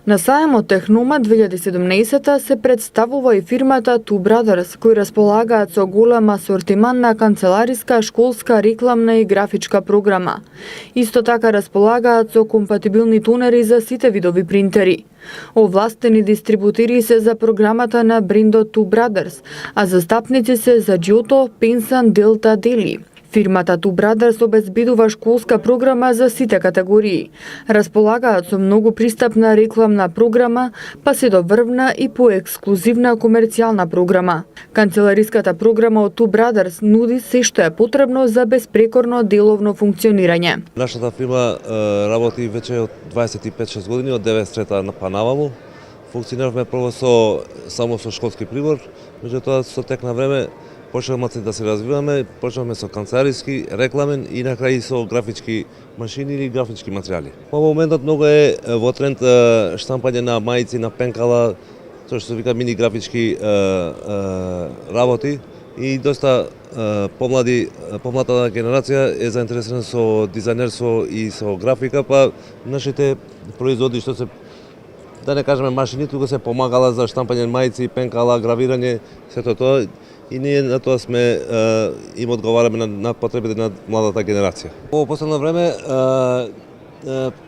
На сајмот Технома 2017 се представува и фирмата Two Brothers, кои располагаат со голем асортиман на канцелариска, школска, рекламна и графичка програма. Исто така располагаат со компатибилни тонери за сите видови принтери. Овластени дистрибутери се за програмата на брендот Two Brothers, а застапници се за Giotto, Pensan, Delta, Deli. Фирмата Two Brothers обезбедува школска програма за сите категории. Располагаат со многу пристапна рекламна програма, па се доврвна и поексклузивна комерцијална програма. Канцелариската програма од Two Brothers нуди се што е потребно за безпрекорно деловно функционирање. Нашата фирма работи веќе од 25-6 години, од 93-та па наваму. Функциониравме прво само со школски прибор, меѓутоа со тек на време почнавме да се развиваме, почнавме со канцелариски, рекламен и на крај со графички машини или графички материјали. Во моментот многу е во тренд штампање на мајци, на пенкала, тоа што се вика мини графички работи и доста помладата генерација е заинтересирана со дизајнерство и со графика, па нашите производи што се, да не кажеме машини, тука се помагала за штампање мајци, пенкала, гравирање, сето тоа. И ние на тоа сме им одговараме на потребите на младата генерација. Во последно време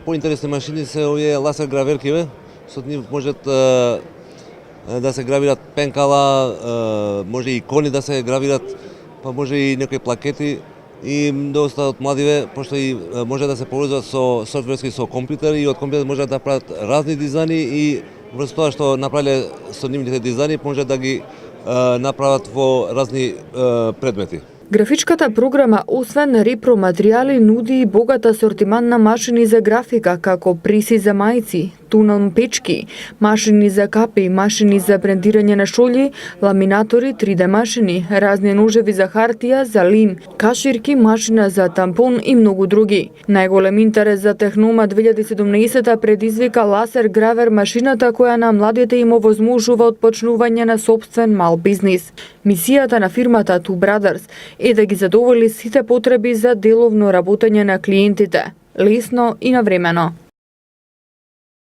поинтересни машини се овие лазер граверкиве, со нив можат да се гравират пенкала, може и икони да се гравират, па може и некои плакети. И доста од младиве, пошто и може да се поврзуваат со софтверски со компјутер и од компјутер може да прават разни дизајни и врз тоа што направиле со нивните дизајни може да ги направат во разни предмети. Графичката програма, освен репро-материјали, нуди и богат асортиман на машини за графика, како преси за мајци, тунел печки, машини за капи, машини за брендирање на шолји, ламинатори, 3D машини, разни ножеви за хартија, за лим, каширки, машина за тампон и многу други. Најголем интерес за Технома 2017 предизвика лазер гравер машината која на младите им овозможува отпочнување на сопствен мал бизнис. Мисијата на фирмата Two Brothers е да ги задоволи сите потреби за деловно работење на клиентите, лесно и навремено.